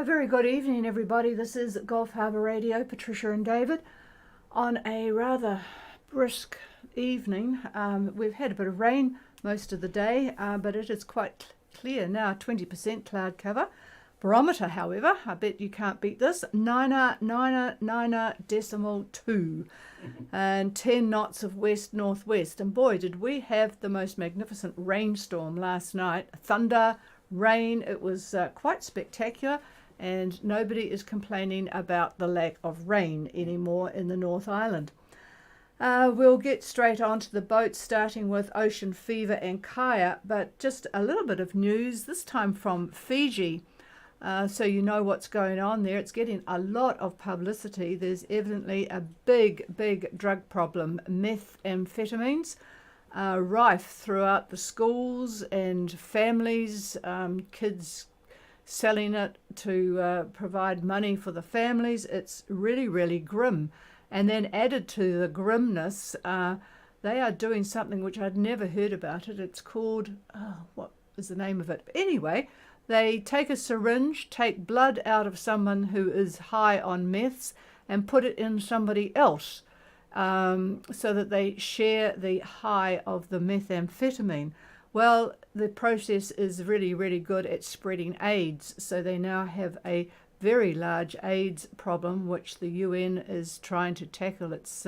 A very good evening, everybody. This is Gulf Harbour Radio, Patricia and David. On a rather brisk evening, we've had a bit of rain most of the day, but it is quite clear now, 20% cloud cover. Barometer, however, I bet you can't beat this, 9.2 and 10 knots of west-northwest. And boy, did we have the most magnificent rainstorm last night. Thunder, rain, it was quite spectacular. And nobody is complaining about the lack of rain anymore in the North Island. We'll get straight on to the boats, starting with ocean fever and kaya, but just a little bit of news, this time from Fiji, so you know what's going on there. It's getting a lot of publicity. There's evidently a big drug problem, methamphetamines, rife throughout the schools and families, kids selling it to provide money for the families. It's really grim. And then added to the grimness, they are doing something which I'd never heard about it. It's called, what is the name of it? But anyway, they take a syringe, take blood out of someone who is high on meths and put it in somebody else so that they share the high of the methamphetamine. Well, the process is really good at spreading AIDS, so they now have a very large AIDS problem, which the UN is trying to tackle. It's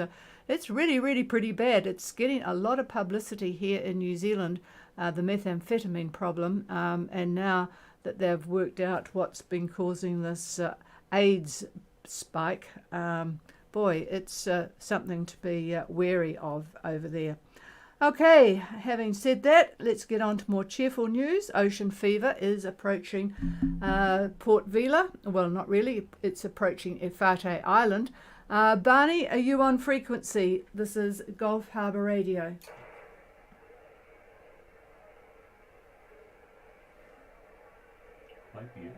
really pretty bad. It's getting a lot of publicity here in New Zealand, the methamphetamine problem, and now that they've worked out what's been causing this AIDS spike, boy, it's something to be wary of over there. Okay, having said that, let's get on to more cheerful news. Ocean fever is approaching Port Vila. Well, not really. It's approaching Efate Island. Barney, are you on frequency? This is Gulf Harbour Radio. Might be.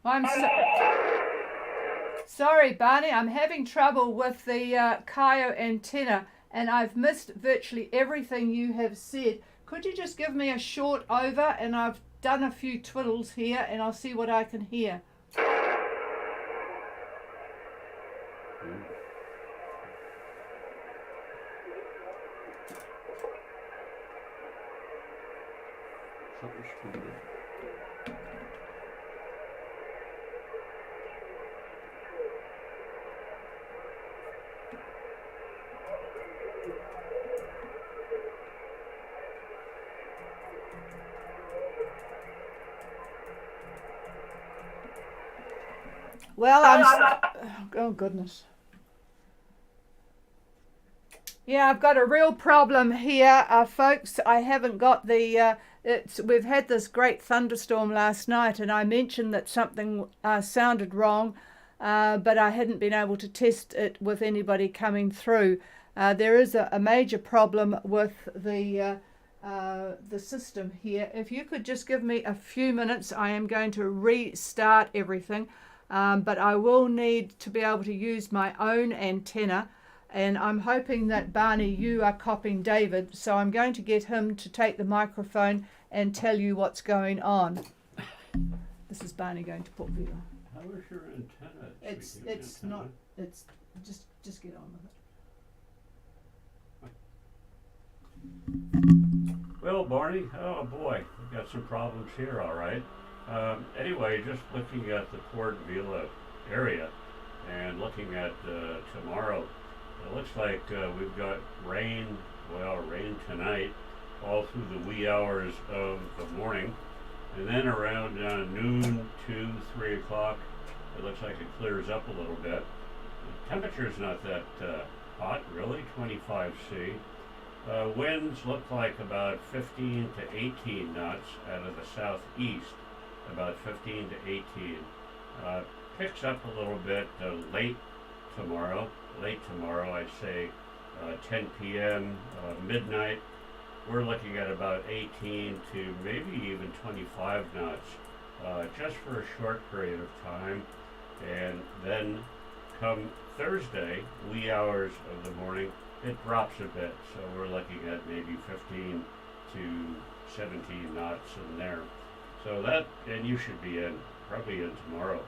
I'm sorry, Barney, I'm having trouble with the Kayo antenna and I've missed virtually everything you have said. Could you just give me a short over, and I've done a few twiddles here and I'll see what I can hear. Well, oh goodness. Yeah, I've got a real problem here, folks. I haven't got the, we've had this great thunderstorm last night, and I mentioned that something sounded wrong, but I hadn't been able to test it with anybody coming through. There is a major problem with the system here. If you could just give me a few minutes, I am going to restart everything. But I will need to be able to use my own antenna, and I'm hoping that Barney, you are copying David, so I'm going to get him to take the microphone and tell you what's going on. This is Barney going to Port Vila. How is your antenna? It's not. It's just get on with it. Well, Barney, oh boy, we've got some problems here, all right. Anyway, just looking at the Port Vila area and looking at tomorrow, it looks like we've got rain tonight all through the wee hours of the morning, and then around noon, 2, 3 o'clock, it looks like it clears up a little bit. The temperature's not that hot, really, 25°C. Winds look like about 15 to 18 knots out of the southeast, about 15 to 18. Picks up a little bit late tomorrow, I'd say 10 p.m., midnight. We're looking at about 18 to maybe even 25 knots, just for a short period of time. And then come Thursday, wee hours of the morning, it drops a bit. So we're looking at maybe 15 to 17 knots in there. So that, and you should be probably in tomorrow.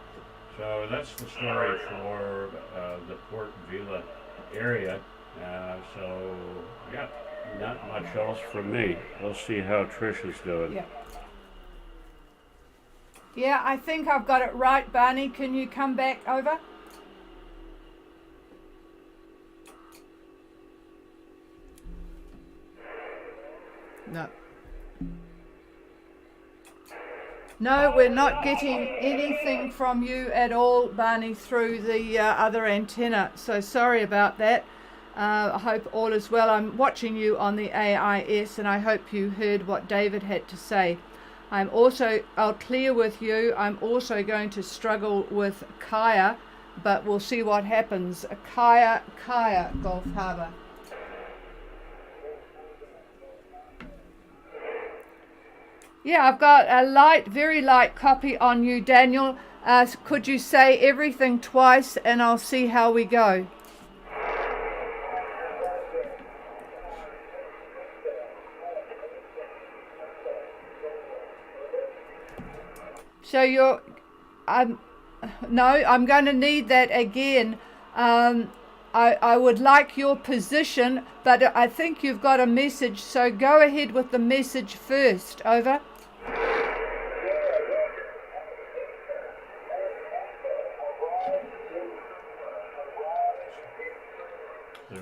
So that's the story for the Port Vila area. So, yeah, not much else from me. We'll see how Trish is doing. Yeah. Yeah, I think I've got it right, Barney. Can you come back over? No. No, we're not getting anything from you at all, Barney, through the other antenna. So sorry about that. I hope all is well. I'm watching you on the AIS, and I hope you heard what David had to say. I'll clear with you. I'm also going to struggle with Kaya, but we'll see what happens. Kaya, Gulf Harbour. Yeah, I've got a very light copy on you, Daniel. Could you say everything twice, and I'll see how we go. So I'm going to need that again. I would like your position, but I think you've got a message, so go ahead with the message first. Over.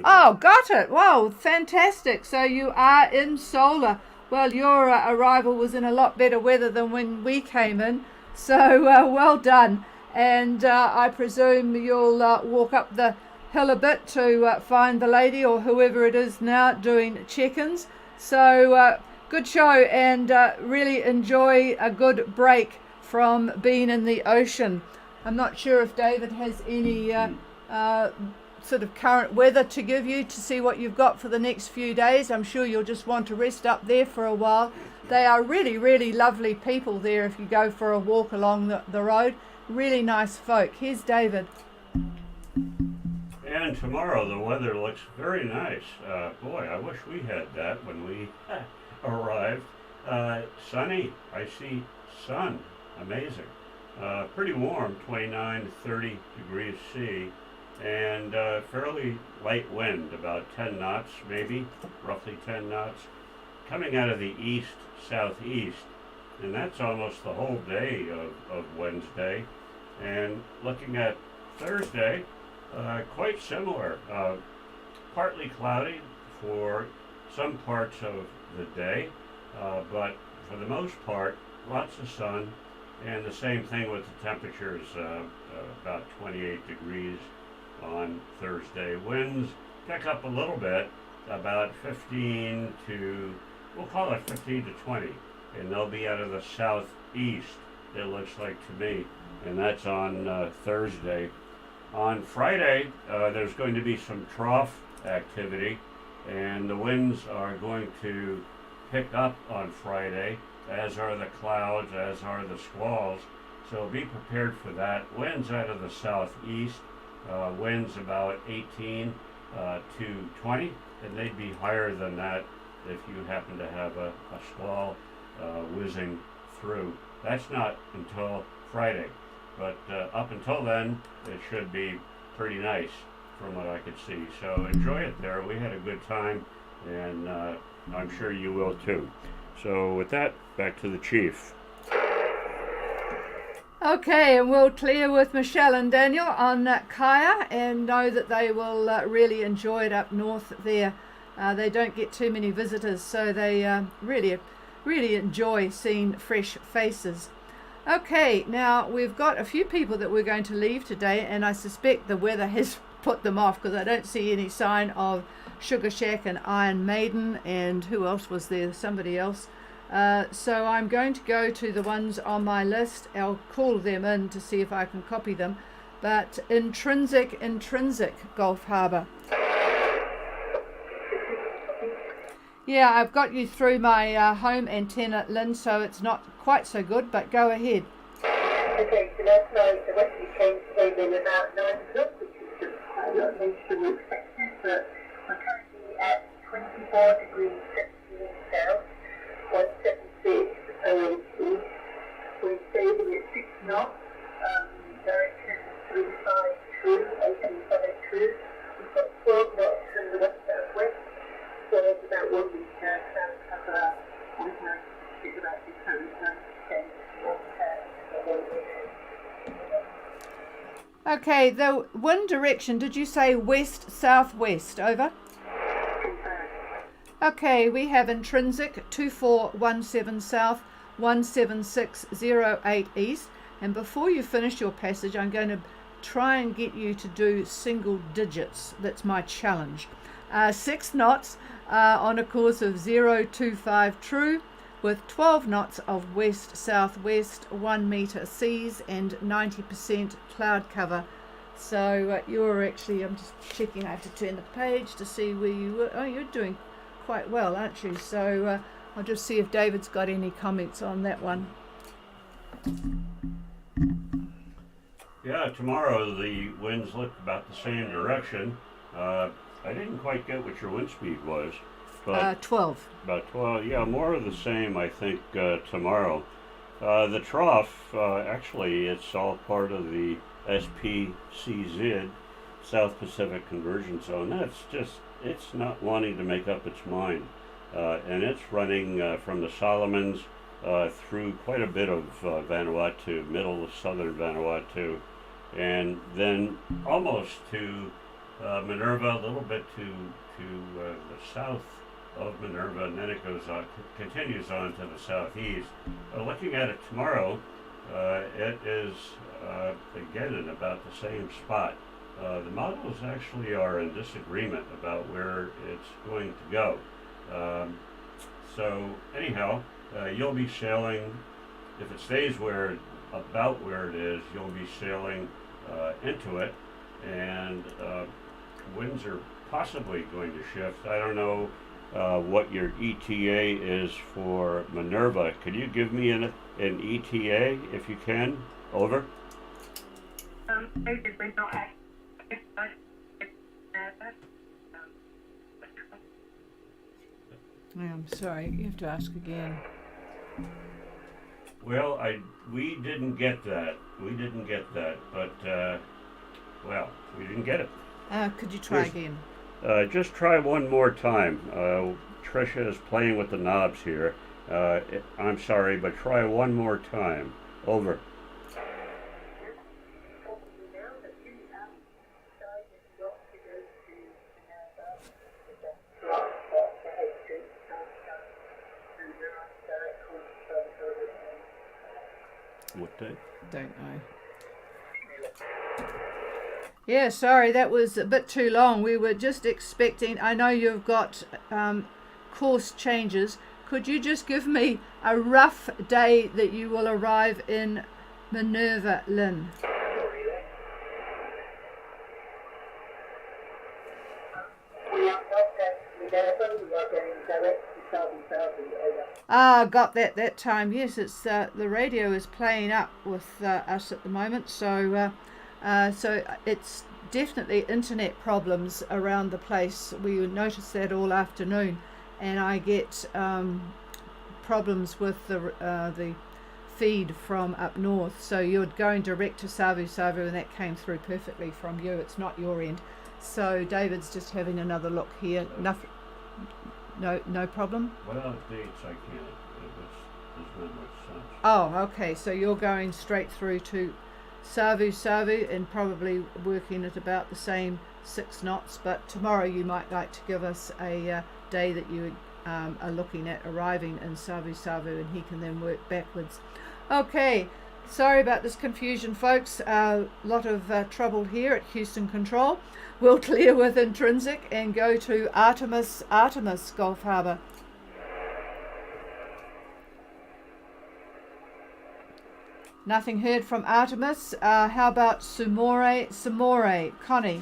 Oh, got it. Wow, fantastic. So you are in solar. Well, your arrival was in a lot better weather than when we came in. So well done. And I presume you'll walk up the hill a bit to find the lady or whoever it is now doing check-ins. So good show, and really enjoy a good break from being in the ocean. I'm not sure if David has any sort of current weather to give you to see what you've got for the next few days. I'm sure you'll just want to rest up there for a while. They are really, really lovely people there if you go for a walk along the road. Really nice folk. Here's David. And tomorrow the weather looks very nice. Boy, I wish we had that when we arrived. Sunny. I see sun. Amazing. Pretty warm, 29 to 30 degrees C. And fairly light wind, about 10 knots maybe, roughly 10 knots, coming out of the east-southeast. And that's almost the whole day of Wednesday. And looking at Thursday, quite similar. Partly cloudy for some parts of the day, but for the most part, lots of sun. And the same thing with the temperatures, about 28 degrees on Thursday. Winds pick up a little bit, about 15 to, we'll call it 15 to 20, and they'll be out of the southeast, it looks like to me, and that's on Thursday. On Friday, there's going to be some trough activity, and the winds are going to pick up on Friday, as are the clouds, as are the squalls, so be prepared for that. Winds out of the southeast, winds about 18 to 20, and they'd be higher than that if you happen to have a squall whizzing through. That's not until Friday, but up until then, it should be pretty nice from what I could see. So enjoy it there. We had a good time, and I'm sure you will too. So with that, back to the chief. Okay, and we'll clear with Michelle and Daniel on Kaya, and know that they will really enjoy it up north there. They don't get too many visitors, so they really enjoy seeing fresh faces. Okay, now we've got a few people that we're going to leave today, and I suspect the weather has put them off because I don't see any sign of Sugar Shack and Iron Maiden, and who else was there? Somebody else. So I'm going to go to the ones on my list. I'll call them in to see if I can copy them. But intrinsic Gulf Harbour. Yeah, I've got you through my home antenna, Lynn, so it's not quite so good, but go ahead. Okay, so last night the westerly change came in about 9 o'clock, which is just quite a lot later than we expected, but we're currently at 24 degrees 17 south, 176 OAT. We're sailing at 6 knots, direction 35 true, 835 true. We've got 12 knots from the west southwest. So it's about 1 week cloud cover, with it's about 690% Okay, the wind direction, did you say west, southwest? Over. Okay, we have intrinsic 2417 south, 17608 east. And before you finish your passage, I'm going to try and get you to do single digits. That's my challenge. 6 knots on a course of 025 true, with 12 knots of west-southwest, 1 metre seas and 90% cloud cover. So you're actually, I'm just checking, I have to turn the page to see where you were. Oh, you're doing quite well, aren't you? So I'll just see if David's got any comments on that one. Yeah, tomorrow the winds look about the same direction. I didn't quite get what your wind speed was, but 12. about 12. Yeah, more of the same, I think, tomorrow. The trough, actually, it's all part of the SPCZ, South Pacific Conversion Zone. That's just, it's not wanting to make up its mind. And it's running from the Solomons through quite a bit of Vanuatu, middle of southern Vanuatu, and then almost to Minerva, a little bit to the south of Minerva, and then it goes on, continues on to the southeast. Looking at it tomorrow, it is again in about the same spot. The models actually are in disagreement about where it's going to go. So anyhow, you'll be sailing, if it stays about where it is, you'll be sailing into it, and winds are possibly going to shift. I don't know what your ETA is for Minerva. Could you give me an ETA if you can? Over. We're not at I'm sorry, you have to ask again. Well, we didn't get that. But well, we didn't get it. Could you try again? Just try one more time. Tricia is playing with the knobs here. I'm sorry, but try one more time. Over. What day? Don't know. Yeah, sorry, that was a bit too long. We were just expecting, I know you've got course changes. Could you just give me a rough day that you will arrive in Minerva, Lynn? Got that time. Yes, it's the radio is playing up with us at the moment, so it's definitely internet problems around the place. We noticed that all afternoon, and I get problems with the feed from up north. So you're going direct to Savu, and that came through perfectly from you. It's not your end. So David's just having another look here. Nothing. No problem? Well, dates I can't. There's not much sense. Oh, okay. So you're going straight through to Savu and probably working at about the same 6 knots. But tomorrow you might like to give us a day that you are looking at arriving in Savu, and he can then work backwards. Okay. Sorry about this confusion, folks. A lot of trouble here at Houston Control. We'll clear with Intrinsic and go to Artemis, Gulf Harbour. Nothing heard from Artemis. How about Samore, Connie?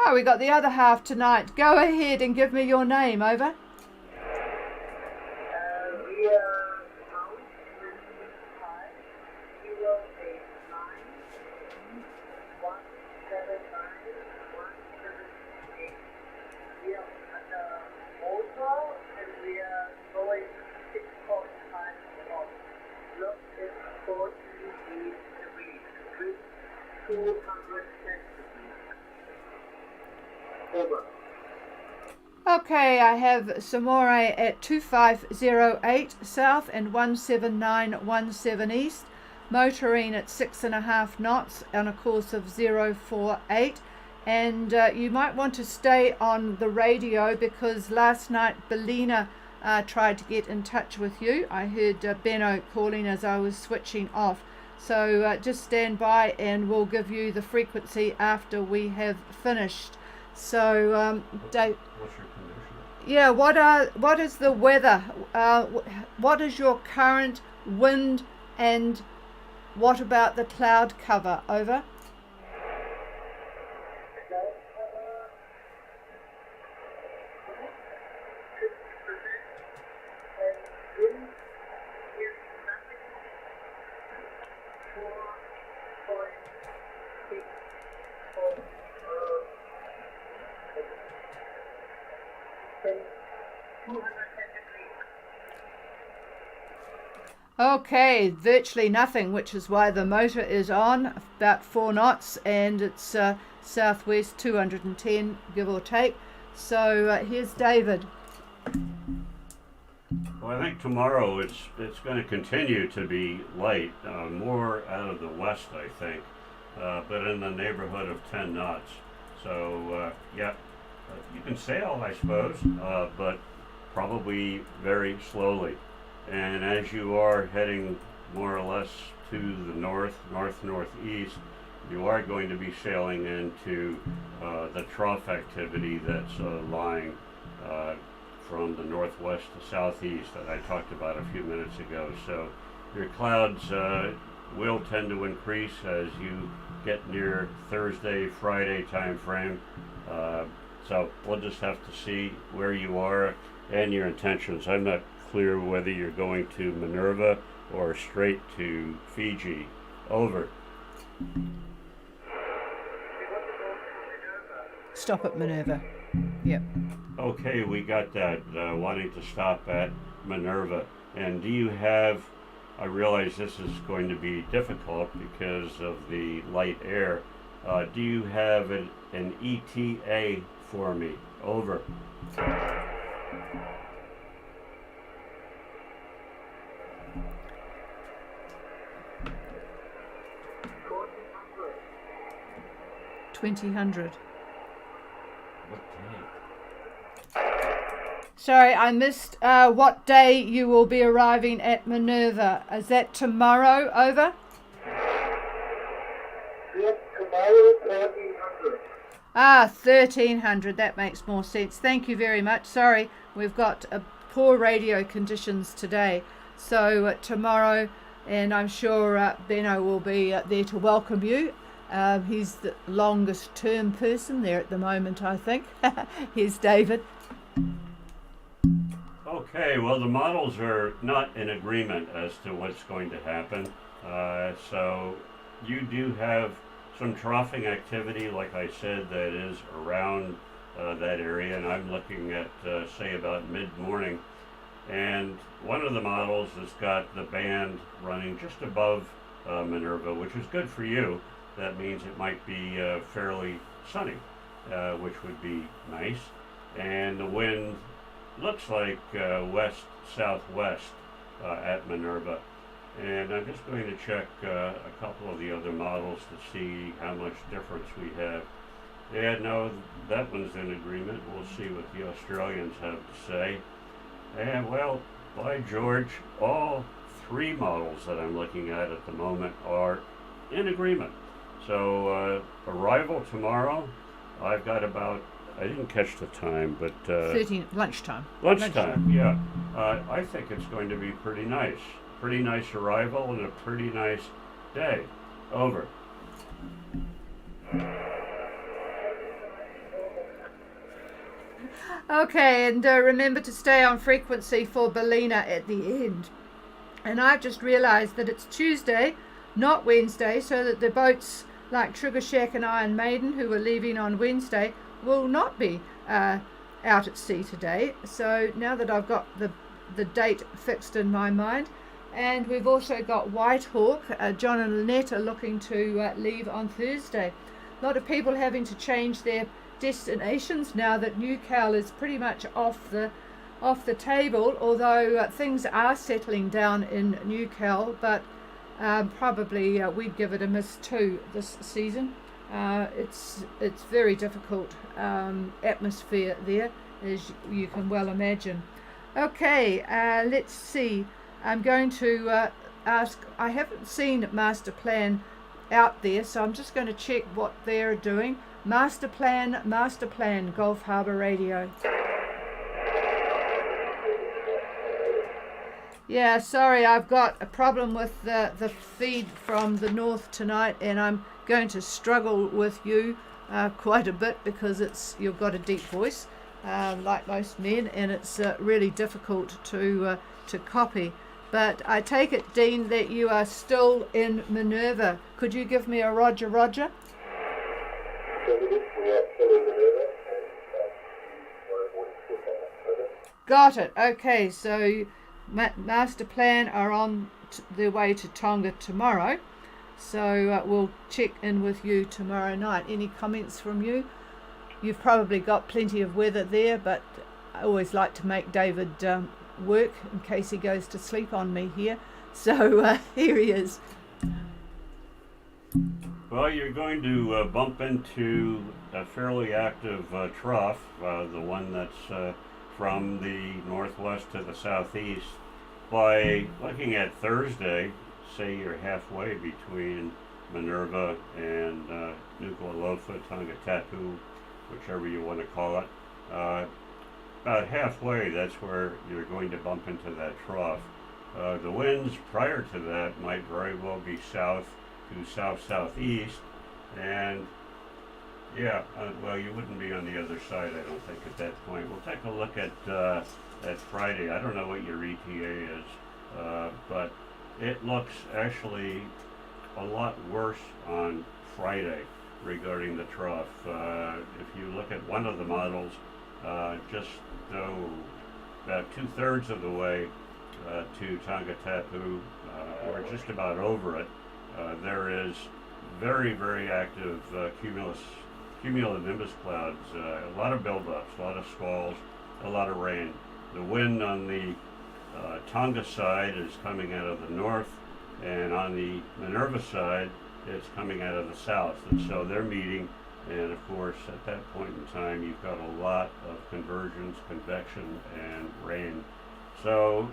Oh, we got the other half tonight. Go ahead and give me your name, over. Okay, I have Samore at 2508 south and 17917 east, motoring at 6.5 knots on a course of 048. And you might want to stay on the radio because last night Belina tried to get in touch with you. I heard Benno calling as I was switching off. So just stand by and we'll give you the frequency after we have finished. So, Dave. What's your condition? Yeah, what is the weather? What is your current wind and what about the cloud cover? Over. Okay, virtually nothing, which is why the motor is on about 4 knots and it's southwest 210, give or take. So here's David. Well, I think tomorrow it's going to continue to be light, more out of the west, I think, but in the neighborhood of 10 knots. So yeah, you can sail, I suppose, but probably very slowly. And as you are heading more or less to the northeast, you are going to be sailing into the trough activity that's lying from the northwest to southeast that I talked about a few minutes ago. So your clouds will tend to increase as you get near Thursday, Friday time frame. So we'll just have to see where you are and your intentions. I'm not clear whether you're going to Minerva or straight to Fiji. Over. Stop at Minerva. Yep. Okay, we got that. Wanting to stop at Minerva. And do you have, I realize this is going to be difficult because of the light air, do you have an ETA for me? Over. $2,000. Sorry, I missed what day you will be arriving at Minerva. Is that tomorrow? Over. Yes, tomorrow 1300. 1300. That makes more sense. Thank you very much. Sorry, we've got poor radio conditions today. So tomorrow, and I'm sure Benno will be there to welcome you. He's the longest term person there at the moment, I think. Here's David. Okay, well, the models are not in agreement as to what's going to happen. So you do have some troughing activity, like I said, that is around that area, and I'm looking at, say, about mid-morning. And one of the models has got the band running just above Minerva, which is good for you. That means it might be fairly sunny, which would be nice. And the wind looks like west-southwest at Minerva. And I'm just going to check a couple of the other models to see how much difference we have. Yeah, no, that one's in agreement. We'll see what the Australians have to say. And well, by George, all three models that I'm looking at the moment are in agreement. So arrival tomorrow, I've got about, I didn't catch the time, but 13 lunchtime. lunchtime, yeah. I think it's going to be pretty nice. Pretty nice arrival and a pretty nice day. Over. Okay, and remember to stay on frequency for Bellina at the end. And I've just realised that it's Tuesday, not Wednesday, so that the boats like Sugar Shack and Iron Maiden, who are leaving on Wednesday, will not be out at sea today. So now that I've got the date fixed in my mind, and we've also got White Hawk, John and Lynette are looking to leave on Thursday. A lot of people having to change their destinations now that Newcastle is pretty much off the table, although things are settling down in Newcastle, but probably we'd give it a miss too this season. It's very difficult atmosphere there, as you can well imagine. Okay, let's see. I'm going to ask, I haven't seen Master Plan out there, so I'm just going to check what they're doing. Master Plan, Gulf Harbour Radio. Yeah, sorry, I've got a problem with the feed from the north tonight, and I'm going to struggle with you quite a bit because you've got a deep voice, like most men, and it's really difficult to copy. But I take it, Dean, that you are still in Minerva. Could you give me a Roger, Roger? Got it. Okay, so Master Plan are on their way to Tonga tomorrow. So we'll check in with you tomorrow night. Any comments from you? You've probably got plenty of weather there, but I always like to make David work in case he goes to sleep on me here. So here he is. Well, you're going to bump into a fairly active trough, the one that's from the northwest to the southeast. By looking at Thursday, say you're halfway between Minerva and Nuku'alofa, Tongatapu, whichever you want to call it. About halfway, that's where you're going to bump into that trough. The winds prior to that might very well be south to south-southeast, and yeah, well, you wouldn't be on the other side, I don't think, at that point. We'll take a look at Friday. I don't know what your ETA is, but it looks actually a lot worse on Friday regarding the trough. If you look at one of the models, just about 2/3 of the way to Tongatapu, or just about over it, there is very, very active cumulonimbus clouds, a lot of buildups, a lot of squalls, a lot of rain. The wind on the Tonga side is coming out of the north, and on the Minerva side, it's coming out of the south. And so they're meeting, and of course, at that point in time, you've got a lot of convergence, convection, and rain. So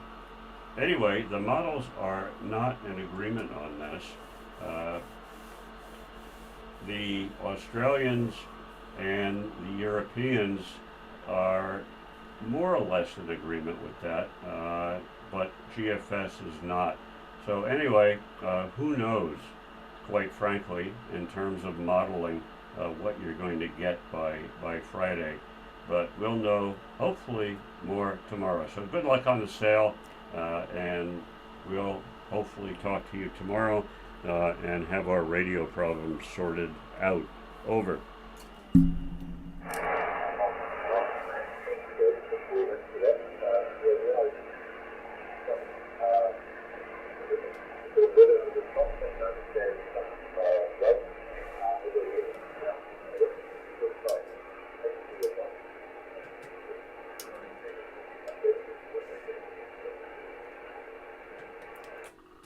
anyway, the models are not in agreement on this. The Australians and the Europeans are more or less in agreement with that, but GFS is not. So anyway, who knows, quite frankly, in terms of modeling what you're going to get by Friday. But we'll know, hopefully, more tomorrow. So good luck on the sail, and we'll hopefully talk to you tomorrow and have our radio problems sorted out. Over.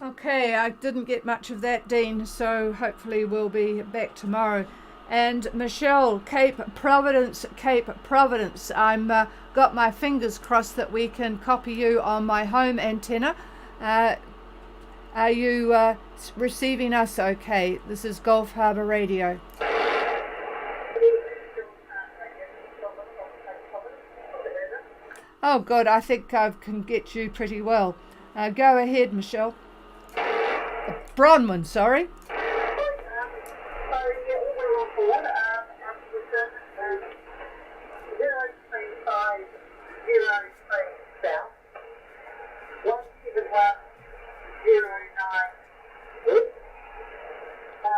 Okay, I didn't get much of that, Dean, so hopefully we'll be back tomorrow. And Michelle, Cape Providence, Cape Providence. I'm got my fingers crossed that we can copy you on my home antenna. Are you receiving us okay? This is Gulf Harbour Radio. Oh God, I think I can get you pretty well. Go ahead, Michelle. Bronwyn, sorry.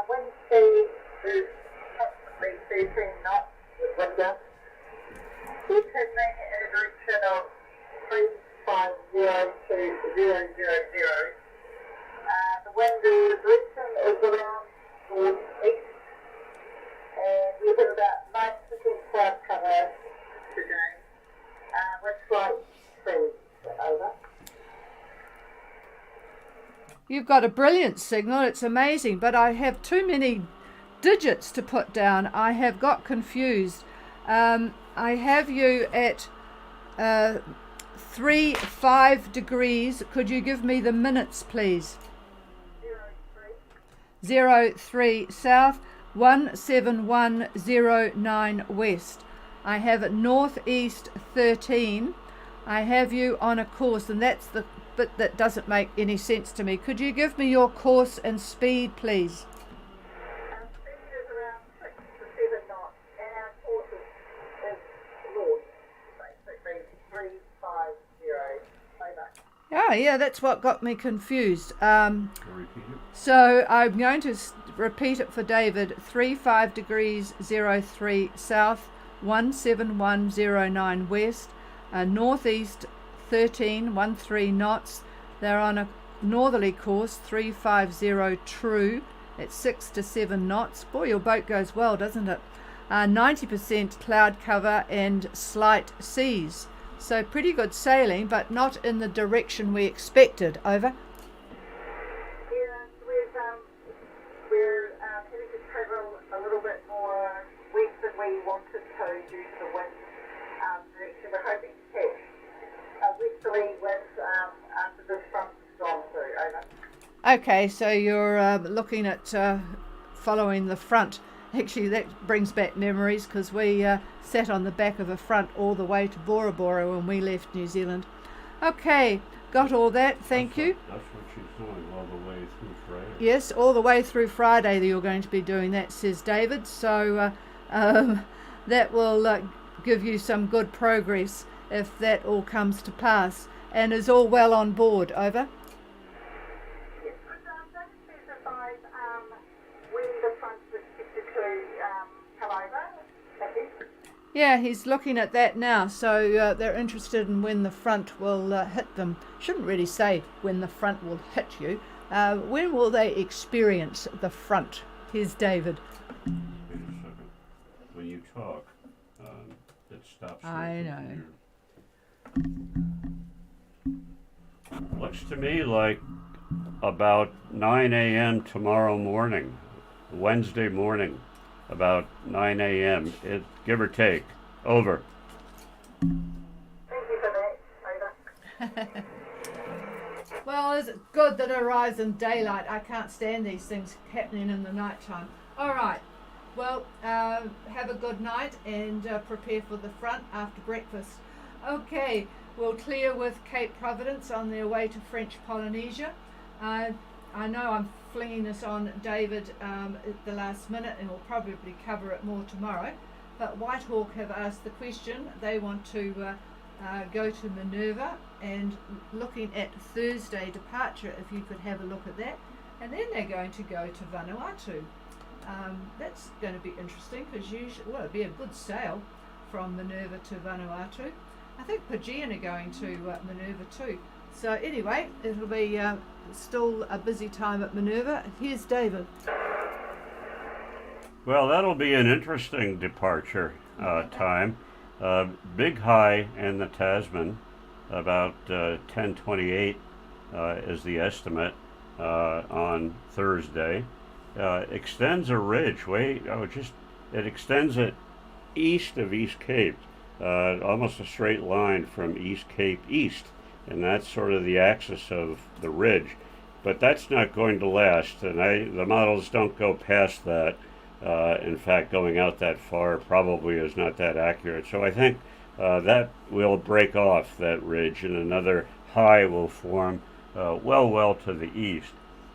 Wednesday is approximately 13 knots with wind gusts. We're turning in a direction of 350 to 000. The wind direction is around northeast, and we have about 9% cloud cover today, with slight breeze. Over. You've got a brilliant signal. It's amazing, but I have too many digits to put down. I have got confused. I have you at 35 degrees. Could you give me the minutes, please? 03 south, 17109 west. I have it northeast 13. I have you on a course, and that's the bit that doesn't make any sense to me. Could you give me your course and speed, please? Speed is around 6 to 7 knots, and our course is north, basically 350. Over. Oh, yeah, that's what got me confused. So I'm going to repeat it for David. 35 degrees 03 south, 17109 west, northeast 13 knots. They're on a northerly course, 350 true at 6 to 7 knots. Boy, your boat goes well, doesn't it? 90% cloud cover and slight seas. So pretty good sailing, but not in the direction we expected. Over. We're heading to travel a little bit more west than we wanted to due to the wind direction. We're hoping to catch westerly winds after this front has gone through. Over. Okay, so you're looking at following the front. Actually, that brings back memories because we sat on the back of a front all the way to Bora Bora when we left New Zealand. Okay, got all that. Thank you. That's what she's doing all the way through Friday. Yes, all the way through Friday you're going to be doing that, says David. So that will give you some good progress if that all comes to pass. And is all well on board. Over. Yes, don't specify when the front is expected to come over. Thank you. Yeah, he's looking at that now, so they're interested in when the front will hit them. Shouldn't really say when the front will hit you. When will they experience the front? Here's David. Wait a second. When you talk, it stops. I know. Looks to me like about 9 a.m. tomorrow morning, Wednesday morning, about 9 a.m. Give or take. Over. Thank you for that. Over. Well, it's good that it arrives in daylight. I can't stand these things happening in the nighttime. All right. Well, have a good night and prepare for the front after breakfast. Okay, we'll clear with Cape Providence on their way to French Polynesia. I know I'm flinging this on David at the last minute, and we'll probably cover it more tomorrow. But Whitehawk have asked the question. They want to go to Minerva, and looking at Thursday departure, if you could have a look at that. And then they're going to go to Vanuatu. That's going to be interesting because it'll be a good sail from Minerva to Vanuatu. I think Pagean are going to Minerva too. So anyway, it'll be still a busy time at Minerva. Here's David. Well, that'll be an interesting departure time. Big high in the Tasman, about 10:28 is the estimate on Thursday. Extends a ridge just it extends it east of East Cape, almost a straight line from East Cape east, and that's sort of the axis of the ridge. But that's not going to last, and the models don't go past that. In fact, going out that far probably is not that accurate. So I think that will break off that ridge, and another high will form well to the east.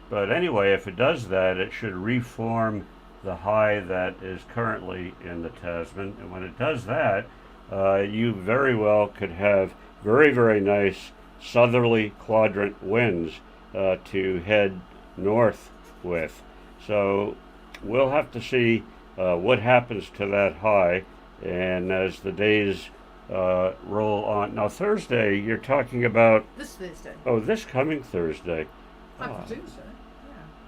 But anyway, if it does that, it should reform the high that is currently in the Tasman. And when it does that, you very well could have very nice southerly quadrant winds to head north with. So we'll have to see what happens to that high, and as the days roll on. Now Thursday, you're talking about... This Thursday. Oh, this coming Thursday. I presume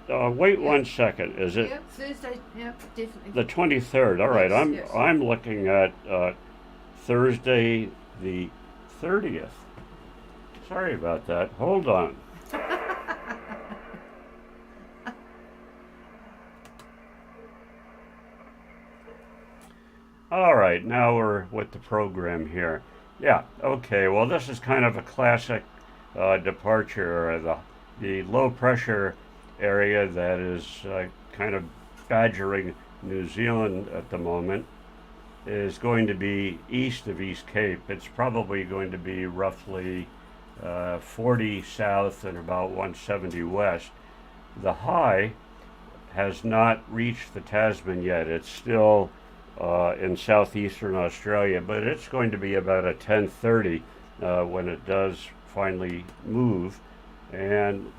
so. Wait 1 second. Is it? Yeah, Thursday. Yeah, definitely. The 23rd. All right. Yes. I'm looking at Thursday the 30th. Sorry about that. Hold on. All right, now we're with the program here. Yeah, okay, well this is kind of a classic departure. The low pressure area that is kind of badgering New Zealand at the moment is going to be east of East Cape. It's probably going to be roughly 40 south and about 170 west. The high has not reached the Tasman yet. It's still in southeastern Australia, but it's going to be about a 10:30 when it does finally move. And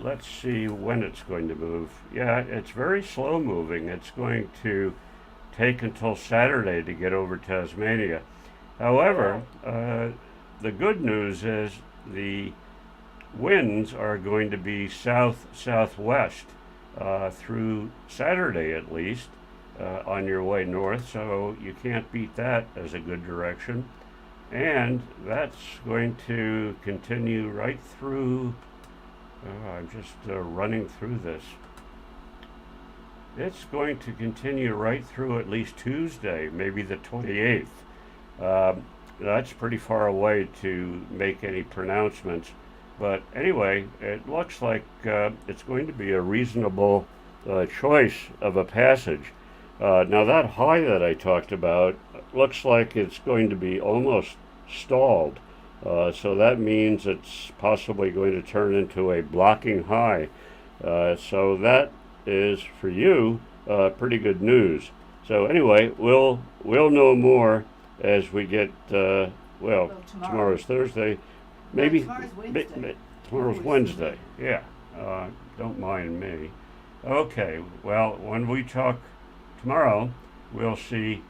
let's see when it's going to move. Yeah, it's very slow moving. It's going to take until Saturday to get over Tasmania. However, the good news is the winds are going to be south-southwest through Saturday at least. On your way north, so you can't beat that as a good direction. And that's going to continue right through, I'm just running through this. It's going to continue right through at least Tuesday, maybe the 28th. That's pretty far away to make any pronouncements. But anyway, it looks like it's going to be a reasonable choice of a passage. Now that high that I talked about looks like it's going to be almost stalled. So that means it's possibly going to turn into a blocking high. So that is, for you, pretty good news. So anyway, we'll know more as we get, tomorrow's Thursday. Maybe tomorrow's Wednesday. Tomorrow's Wednesday. Yeah, don't mind me. Okay, well, when we talk tomorrow, we'll see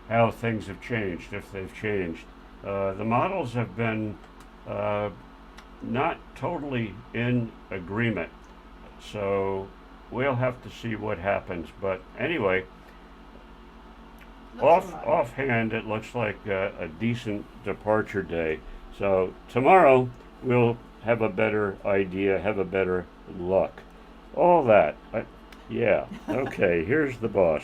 how things have changed, if they've changed. The models have been not totally in agreement, so we'll have to see what happens. But anyway, offhand, it looks like a decent departure day. So tomorrow we'll have a better idea, have a better look. All that. Yeah, okay, here's the boss.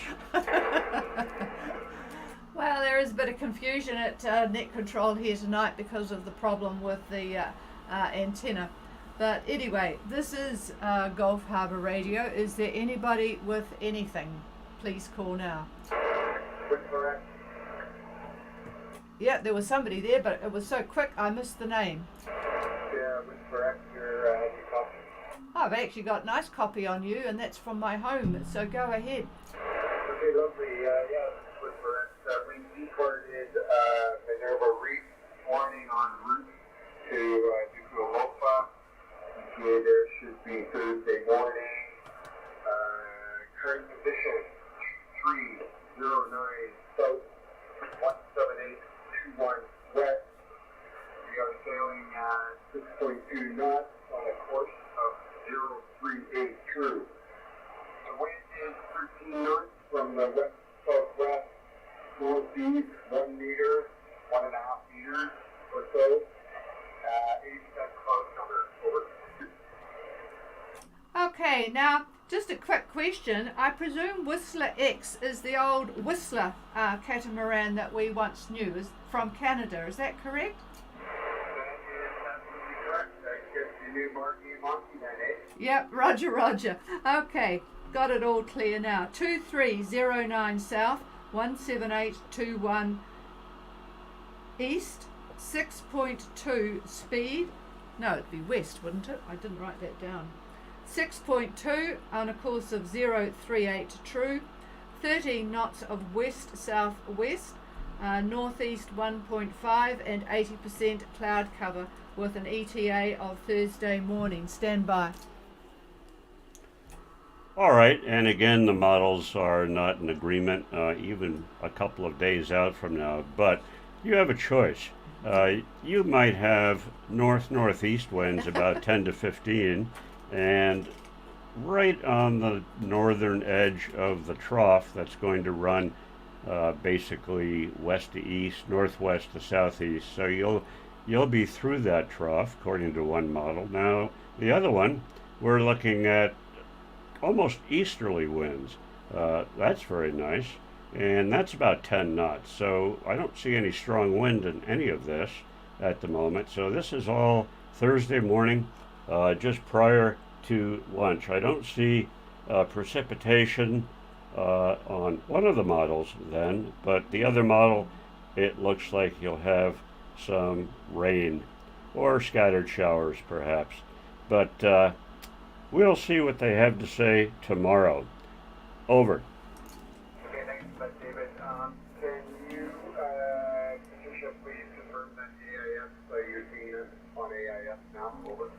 Well, there is a bit of confusion at Net Control here tonight because of the problem with the antenna. But anyway, this is Gulf Harbour Radio. Is there anybody with anything? Please call now. Yeah, there was somebody there, but it was so quick I missed the name. Yeah, correct. Your copy. I've actually got a nice copy on you, and that's from my home, so go ahead. Okay, lovely. Yeah, this was correct. We reported Minerva Reef warning en route to Nuku'alofa. There should be Thursday morning. Current position 309 south, 17821 west. We are sailing at 6.2 knots on a course of 038 true. The wind is 13 knots from the west southwest, northeast 1 meter, 1.5 meters or so. 80% cloud cover over. Okay, now Just a quick question. I presume Whistler X is the old Whistler catamaran that we once knew, is from Canada. Is that correct? That is absolutely correct. I guess you knew Marky Monkey then, eh? Yep, roger, roger. Okay, got it all clear now. 2309 south, 17821 east, 6.2 speed. No, it'd be west, wouldn't it? I didn't write that down. 6.2 on a course of 038 true, 13 knots of west-southwest, northeast 1.5 and 80% cloud cover with an ETA of Thursday morning. Stand by. All right, and again, the models are not in agreement even a couple of days out from now, but you have a choice. You might have northeast winds about 10 to 15, and right on the northern edge of the trough that's going to run basically west to east, northwest to southeast. So you'll be through that trough according to one model. Now the other one, we're looking at almost easterly winds. That's very nice, and that's about 10 knots. So I don't see any strong wind in any of this at the moment. So this is all Thursday morning, just prior to lunch. I don't see precipitation on one of the models then, but the other model, it looks like you'll have some rain or scattered showers perhaps. But we'll see what they have to say tomorrow. Over. Okay, thanks for that, David. Can you, Patricia, please confirm that AIS, you're seeing us on AIS now? Over.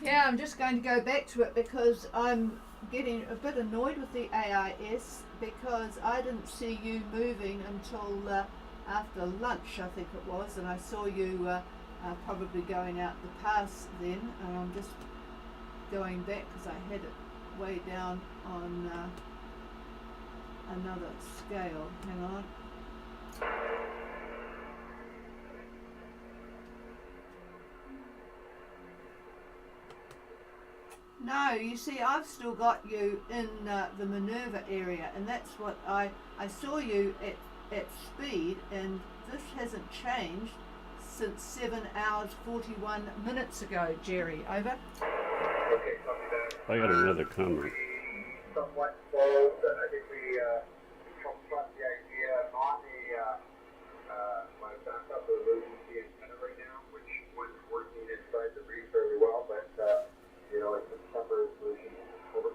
Yeah, I'm just going to go back to it because I'm getting a bit annoyed with the AIS because I didn't see you moving until after lunch, I think it was, and I saw you probably going out the pass then, and I'm just going back because I had it way down on another scale. Hang on. No, you see, I've still got you in the Minerva area, and that's what I saw you at speed, and this hasn't changed since 7 hours 41 minutes ago, Jerry. Over. Okay, copy that. I got another comment. Somewhat slow, but I think we trust the idea on my backup of emergency antenna right now, which one's working inside the reef very well, but it's a temporary solution. Over.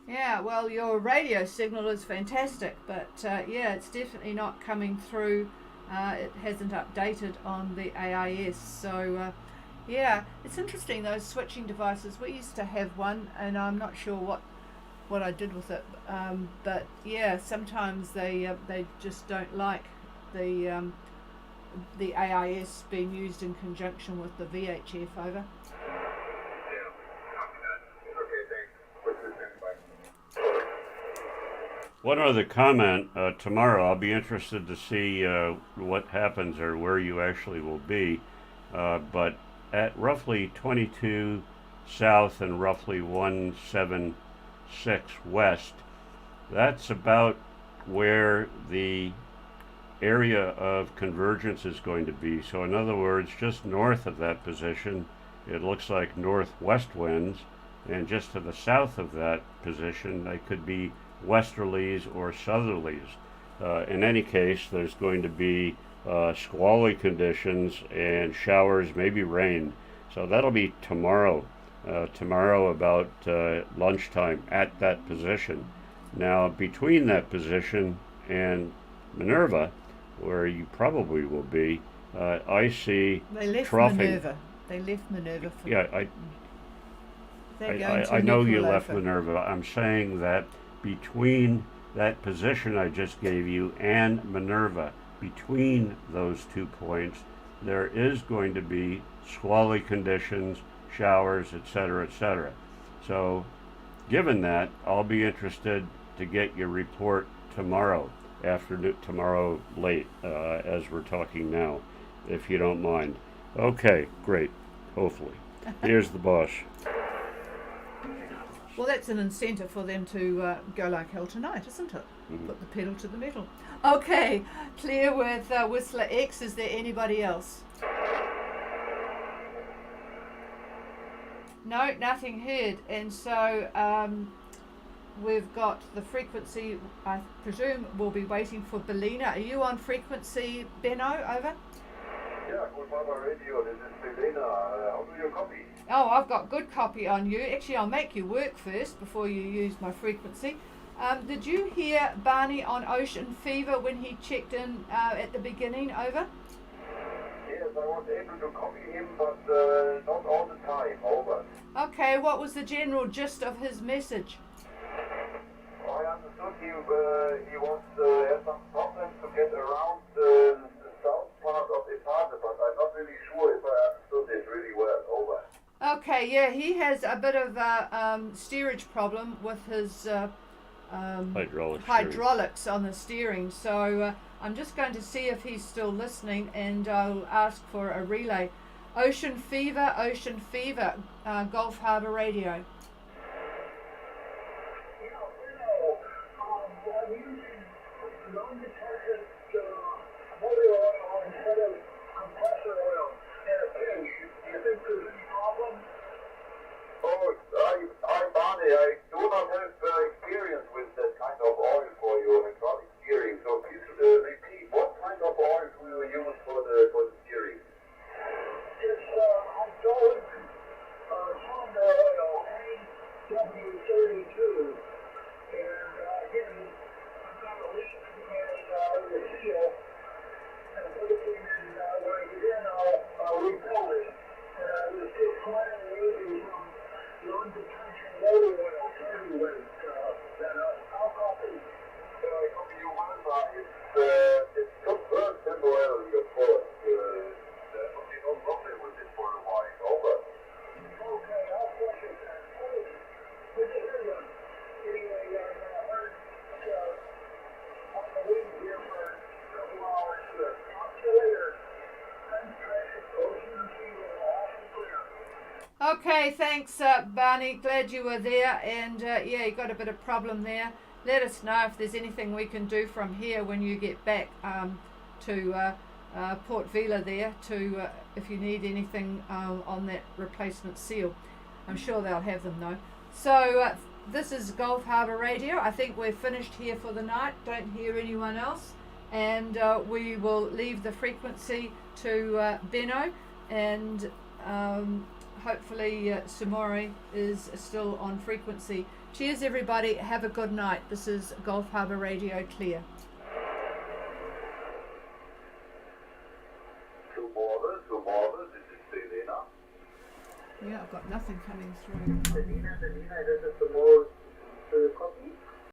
Yeah, well, your radio signal is fantastic, but yeah, it's definitely not coming through. It hasn't updated on the AIS, so yeah, it's interesting, those switching devices. We used to have one, and I'm not sure what I did with it, but yeah, sometimes they just don't like the AIS being used in conjunction with the VHF. Over. One other comment, tomorrow I'll be interested to see what happens or where you actually will be, but at roughly 22 south and roughly 176 west, that's about where the area of convergence is going to be. So in other words, just north of that position, it looks like northwest winds, and just to the south of that position, they could be westerlies or southerlies. In any case, there's going to be squally conditions and showers, maybe rain. So that'll be tomorrow. Tomorrow about lunchtime at that position. Now, between that position and Minerva, where you probably will be, I see They left troughing. Minerva. They left Minerva. For Yeah, I know you left Minerva. I'm saying that between that position I just gave you and Minerva, between those 2 points, there is going to be squally conditions, showers, etc., etc. So, given that, I'll be interested to get your report tomorrow tomorrow late, as we're talking now, if you don't mind. Okay, great. Hopefully. Here's the boss. Well, that's an incentive for them to go like hell tonight, isn't it? Mhm. Put the pedal to the metal. Okay, clear with Whistler X. Is there anybody else? No, nothing heard. And so we've got the frequency, I presume we'll be waiting for Belina. Are you on frequency, Benno? Over? Yeah, good Harbour Radio. This is Belina. How do you copy? Oh, I've got good copy on you. Actually, I'll make you work first before you use my frequency. Did you hear Barney on Ocean Fever when he checked in at the beginning? Over? Yes, I was able to copy him, but not all the time. Over. Okay, what was the general gist of his message? I understood he wants has some problems to get around the south part of the Harbour, but I'm not really sure if I understood it really well. Over. Okay, yeah, he has a bit of a steerage problem with his hydraulics on the steering. So I'm just going to see if he's still listening, and I'll ask for a relay. Ocean Fever, Gulf Harbour Radio. I'm Barney. I do not have experience with that kind of oil for your hydraulic steering, so please repeat. What kind of oil do you use for the steering? It's hydraulic cylinder oil, AW32. And again, I've got a leak and the seal, and put it in, and when I get in, I'll refill it. And I was just wondering maybe some non-detention motor oil, heavyweight, that I'll copy. Copy you one by it's confirmed temporarily, of course. There will be no problem with it for a while. Over. Okay, I'll flush it then. Good to hear you. Anyway, I heard on the wind here for a couple hours. Talk to you later. Thanks, Tracy. Ocean Fever, awesome clear. Okay, thanks, Barney. Glad you were there. And yeah, you got a bit of problem there. Let us know if there's anything we can do from here when you get back to Port Vila there. To if you need anything on that replacement seal, I'm sure they'll have them though. So this is Gulf Harbour Radio. I think we're finished here for the night. Don't hear anyone else, and we will leave the frequency to Benno, and hopefully Sumori is still on frequency. Cheers everybody, have a good night. This is Gulf Harbour Radio Clear. Tomorrow, this is Belina. Yeah, I've got nothing coming through. Belina, this is the more copy.